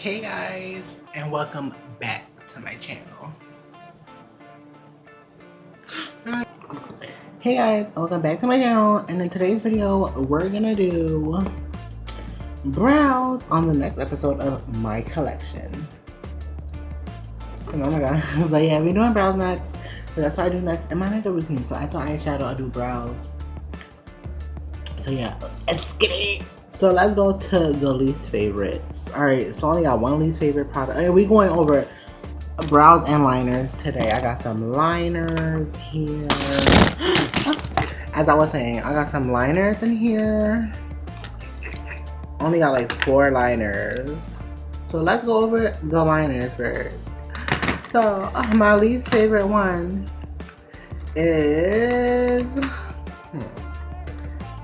Hey guys, and welcome back to my channel. Hey guys, welcome back to my channel, and in today's video, we're gonna do brows on the next episode of my collection. And oh my god, but yeah, we're doing brows next, so that's what I do next in my makeup routine. So after eyeshadow, I do brows. So yeah, let's get it. So let's go to the least favorites. Alright, so I only got one least favorite product. And we're going over brows and liners today. I got some liners here. As I was saying, I got some liners in here. Only got like 4 liners. So let's go over the liners first. So my least favorite one is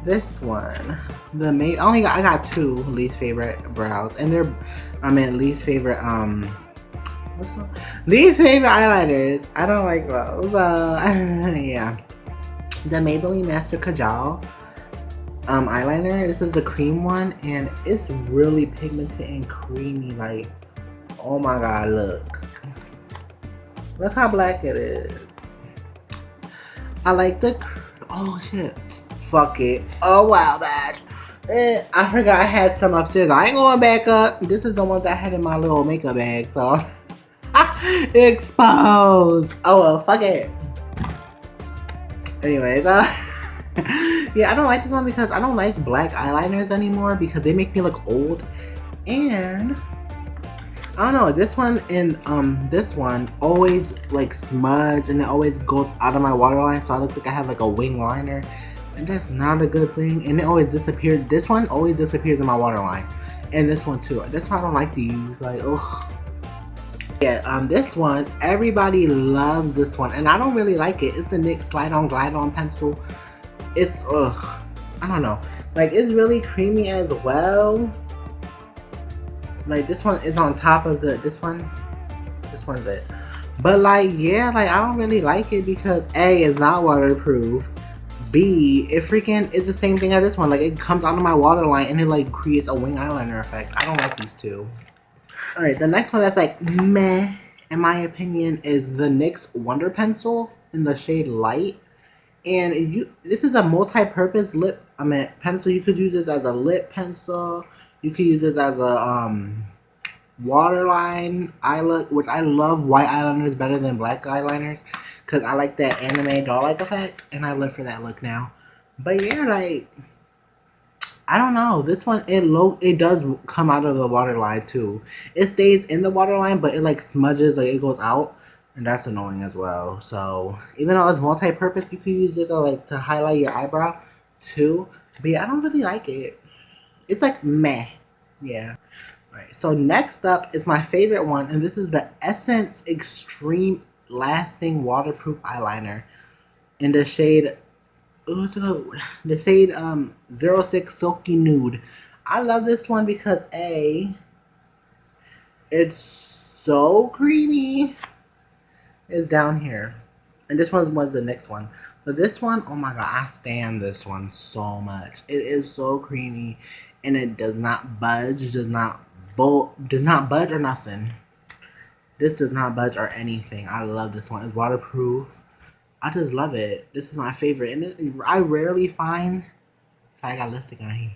this one. I got 2 least favorite brows, and least favorite least favorite eyeliners. I don't like those. Yeah, the Maybelline Master Kajal eyeliner. This is the cream one, and it's really pigmented and creamy. Like, oh my god, look how black it is. I like the oh shit. Fuck it. Oh wow, badge. I forgot I had some upstairs. I ain't going back up. This is the ones I had in my little makeup bag, so exposed. Oh well, fuck it. Anyways, yeah, I don't like this one because I don't like black eyeliners anymore because they make me look old. And I don't know, this one and this one always like smudge, and it always goes out of my waterline, so I look like I have like a wing liner. And that's not a good thing, and it always disappeared. This one always disappears in my waterline, and this one too. That's why I don't like to use, like, ugh. Yeah, this one, everybody loves this one, and I don't really like it. It's the NYX Slide On Glide On pencil. It's, ugh, I don't know. Like, it's really creamy as well. Like, this one is on top of this one's it. But, like, yeah, like, I don't really like it because A, it's not waterproof. B, it freaking is the same thing as this one. Like, it comes out of my waterline and it like creates a wing eyeliner effect. I don't like these two. Alright, the next one that's like meh, in my opinion, is the NYX Wonder Pencil in the shade Light. And this is a multi-purpose pencil. You could use this as a lip pencil. You could use this as a waterline eye look, which I love white eyeliners better than black eyeliners because I like that anime doll-like effect, and I live for that look now. But yeah, like, I don't know, this one, it does come out of the waterline too. It stays in the waterline, but it like smudges, like it goes out, and that's annoying as well. So even though it's multi-purpose, you could use this like to highlight your eyebrow too. But yeah, I don't really like it. It's like meh. Yeah. Right, so next up is my favorite one, and this is the Essence Extreme Lasting Waterproof Eyeliner in the shade, what's it called? The shade 06 Silky Nude. I love this one because A, it's so creamy. It's down here. And this one was the next one. But this one, oh my god, I stand this one so much. It is so creamy, and it does not budge, does not budge or nothing. This does not budge or anything. I love this one. It's waterproof. I just love it. This is my favorite. And I rarely find... Sorry, I got lipstick on here.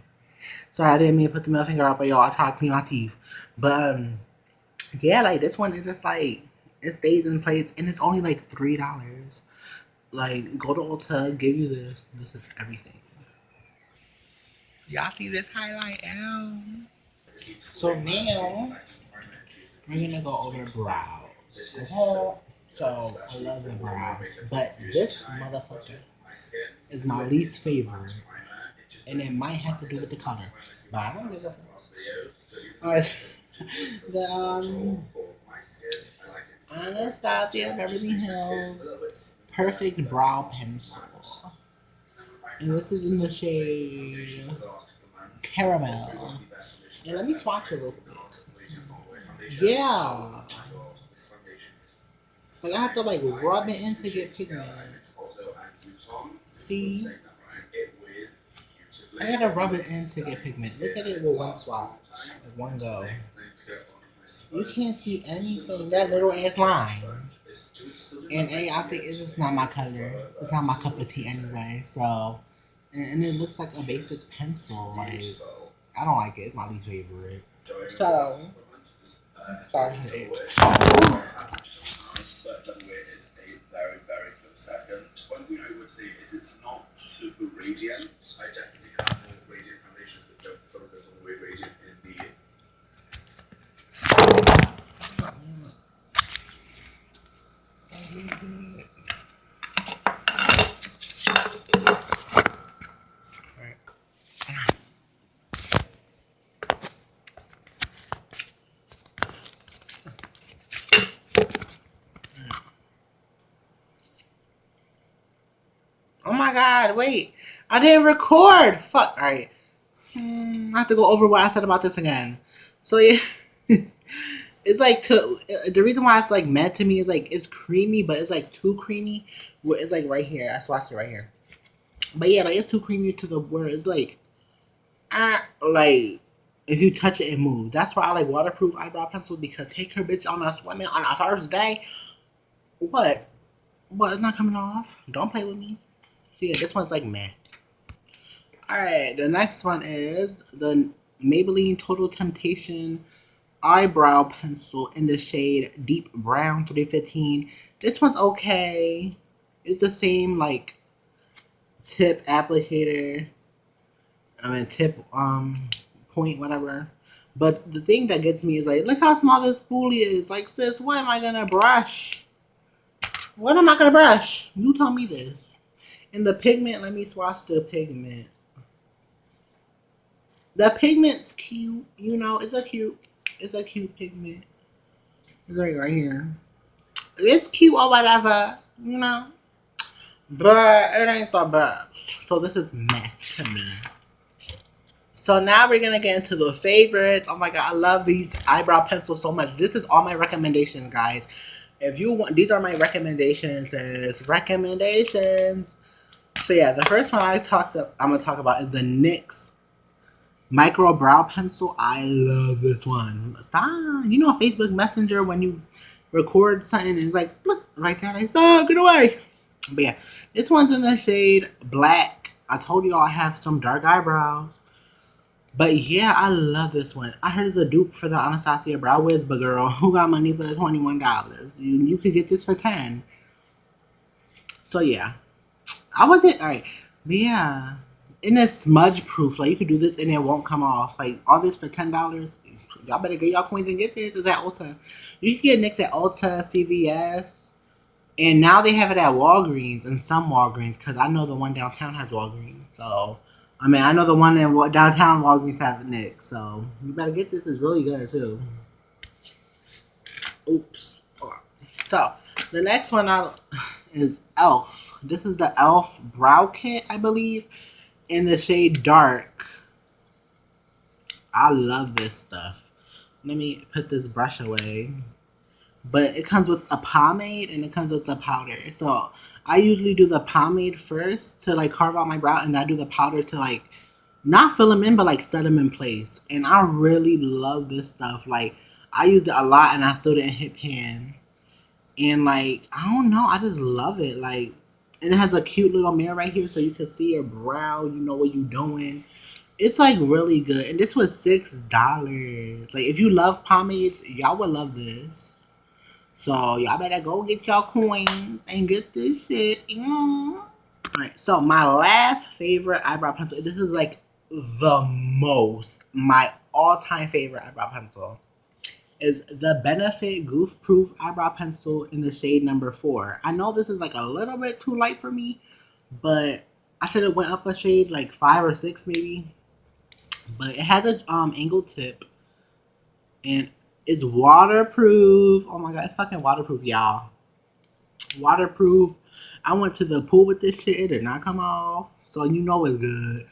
Sorry, I didn't mean to put the middle finger up, but y'all, I try to clean my teeth. But, yeah, like, this one is just, like, it stays in place, and it's only, like, $3. Like, go to Ulta, give you this. This is everything. Y'all see this highlight? Ow. So now, we're gonna go over brows. So, I love the brows. But this motherfucker is my least favorite. And it might have to do with the color. But I don't give a fuck. Alright. The, Anastasia Beverly Hills Perfect Brow Pencil. And this is in the shade Caramel. And let me swatch it real quick. Yeah. Like, I have to like rub it in to get pigment. See? I gotta rub it in to get pigment. Look at it with one swatch. With one go. You can't see anything. That little ass line. And A, I think it's just not my color. It's not my cup of tea anyway. So, and it looks like a basic pencil. Like, I don't like it. It's my least favorite. So, sorry. But the way is a very, very close second. One thing I would say is it's not super radiant. I definitely have more radiant foundations that don't focus on the way radiant in the. Oh my god, wait. I didn't record. Fuck. Alright. I have to go over what I said about this again. So yeah. It's like the reason why it's like matte to me is like it's creamy, but it's like too creamy. Where it's like right here. I swatched it right here. But yeah, like it's too creamy to the where it's like if you touch it, it moves. That's why I like waterproof eyebrow pencils because take her bitch on a swimming on a first day. What? What? It's not coming off. Don't play with me. So yeah, this one's like meh. Alright, the next one is the Maybelline Total Temptation Eyebrow Pencil in the shade Deep Brown 315. This one's okay. It's the same like tip applicator. I mean tip point whatever. But the thing that gets me is like, look how small this spoolie is. Like, sis, what am I gonna brush? What am I gonna brush? You tell me this. And the pigment, let me swatch the pigment. The pigment's cute, you know, it's a cute pigment. It's like right here. It's cute or whatever, you know. But it ain't the best. So this is meh to me. So now we're gonna get into the favorites. Oh my god, I love these eyebrow pencils so much. This is all my recommendations, guys. If you want, these are my recommendations. It's recommendations. So yeah, the first one I'm gonna talk about is the NYX Micro Brow Pencil. I love this one. Stop. You know Facebook Messenger when you record something and it's like, look, right there, like, stop, get away. But yeah, this one's in the shade Black. I told you all I have some dark eyebrows. But yeah, I love this one. I heard it's a dupe for the Anastasia Brow Wiz, but girl, who got money for $21? You could get this for 10. So yeah, I wasn't alright. But yeah, and it's smudge proof. Like you could do this and it won't come off. Like all this for $10. Y'all better get y'all coins and get this. It's at Ulta. You can get NYX at Ulta, CVS, and now they have it at Walgreens and some Walgreens because I know the one downtown has Walgreens. So I mean, I know the one in downtown Walgreens have NYX. So you better get this. It's really good too. Oops. So the next one is Elf. This is the Elf Brow Kit, I believe, in the shade Dark. I love this stuff. Let me put this brush away. But it comes with a pomade and it comes with the powder. So I usually do the pomade first to like carve out my brow, and I do the powder to like not fill them in, but like set them in place. And I really love this stuff. Like I used it a lot and I still didn't hit pan. And like, I don't know, I just love it. Like, and it has a cute little mirror right here so you can see your brow, you know what you're doing. It's like really good. And this was $6. Like if you love pomades, y'all would love this. So y'all better go get y'all coins and get this shit. Alright, so my last favorite eyebrow pencil. This is like my all-time favorite eyebrow pencil. Is the Benefit Goof Proof Eyebrow Pencil in the shade number 4. I know this is like a little bit too light for me, but I should have went up a shade, like 5 or 6 maybe. But it has a angled tip, and it's waterproof. Oh my god, it's fucking waterproof, y'all. Waterproof. I went to the pool with this shit. It did not come off, so you know it's good.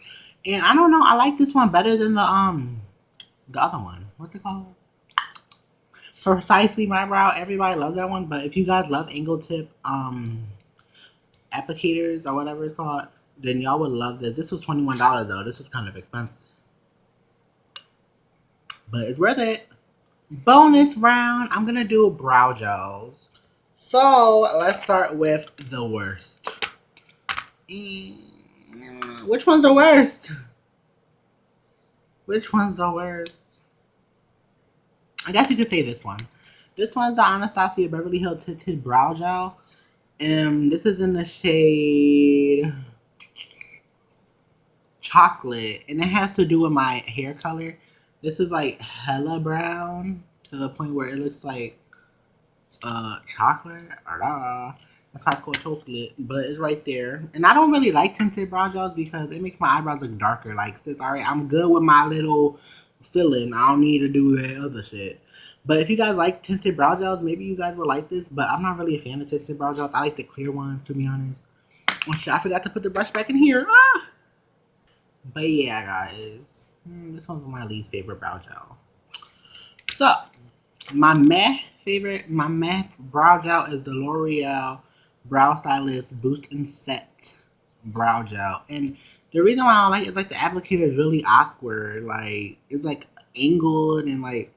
And I don't know, I like this one better than the other one. What's it called? Precisely My Brow. Everybody loves that one, but if you guys love angle tip applicators or whatever it's called, then y'all would love this. This was $21 though. This was kind of expensive, but it's worth it. bonus round, I'm gonna do brow gels. So let's start with the worst. Which one's the worst? Which one's the worst? I guess you could say this one. This one's the Anastasia Beverly Hills Tinted Brow Gel. And this is in the shade Chocolate. And it has to do with my hair color. This is like hella brown to the point where it looks like chocolate. That's why it's called chocolate. But it's right there. And I don't really like tinted brow gels because it makes my eyebrows look darker. Like, sis, alright, I'm good with my little filling. I don't need to do that other shit. But if you guys like tinted brow gels, maybe you guys will like this. But I'm not really a fan of tinted brow gels. I like the clear ones, to be honest. Oh shit, I forgot to put the brush back in here. Ah! But yeah, guys. This one's my least favorite brow gel. So, my matte brow gel is the L'Oreal Brow Stylist Boost and Set Brow Gel. And the reason why I don't like it is like the applicator is really awkward. Like, it's like angled and like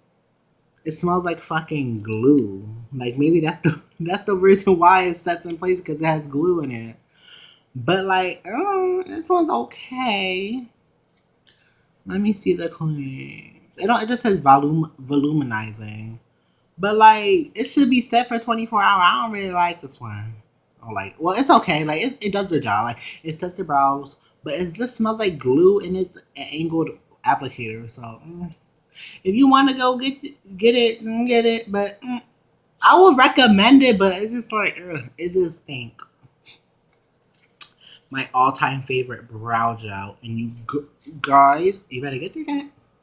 it smells like fucking glue. Like maybe that's the reason why it sets in place, because it has glue in it. But like, this one's okay. Let me see the claims. It just says voluminizing. But like, it should be set for 24 hours. I don't really like this one. Or like, well, it's okay. Like, it does the job. Like, it sets the brows, but it just smells like glue, and it's an angled applicator. So, if you want to go get it. But I would recommend it. But it's just like, it just stink. My all-time favorite brow gel, and you guys, you better get this.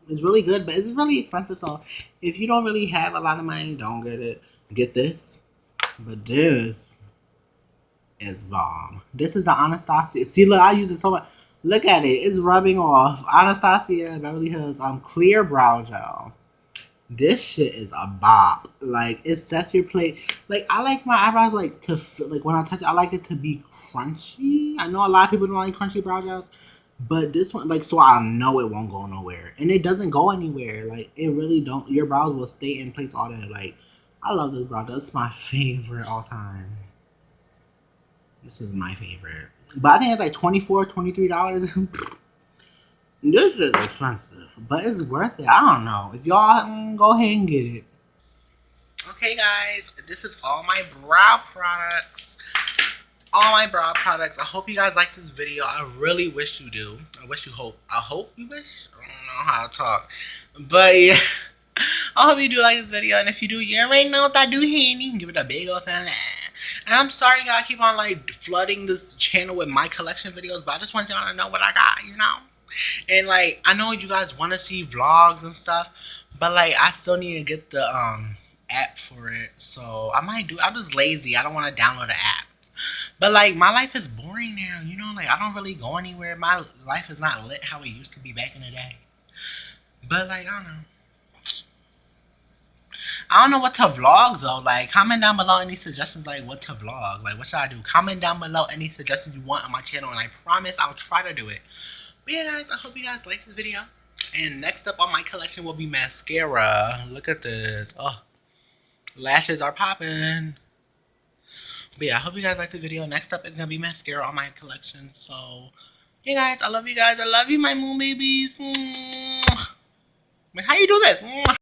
It's really good, but it's really expensive. So if you don't really have a lot of money, don't get it. Get this. But this is bomb. This is the Anastasia. See, look, I use it so much. Look at it. It's rubbing off. Anastasia Beverly Hills clear brow gel. This shit is a bop. Like, it sets your plate. Like, I like my eyebrows like to like when I touch it, I like it to be crunchy. I know a lot of people don't like crunchy brow gels, but this one, like, so I know it won't go nowhere, and it doesn't go anywhere. Like, it really don't. Your brows will stay in place all day. Like, I love this brow gel. It's my favorite all time. This is my favorite, but I think it's like $23. This is expensive, but it's worth it. I don't know. If y'all go ahead and get it. Okay, guys, this is all my brow products. All my brow products. I hope you guys like this video. I really wish you do. I hope you wish. I don't know how to talk, but yeah. I hope you do like this video, and if you do, you already know what I do here. You can give it a big old thumbs up. And I'm sorry, y'all, I keep on like flooding this channel with my collection videos, but I just want y'all to know what I got, you know. And like, I know you guys want to see vlogs and stuff, but like, I still need to get the app for it. So I might do. I'm just lazy. I don't want to download the app. But like, my life is boring now. You know, like, I don't really go anywhere. My life is not lit how it used to be back in the day. But like, I don't know. I don't know what to vlog though. Like, comment down below any suggestions, like what to vlog. Like, what should I do? Comment down below any suggestions you want on my channel, and I promise I'll try to do it. But yeah, guys, I hope you guys like this video. And next up on my collection will be mascara. Look at this. Oh, lashes are popping. But yeah, I hope you guys like the video. Next up is gonna be mascara on my collection. So yeah, guys, I love you guys. I love you, my moon babies. Wait, how you do this?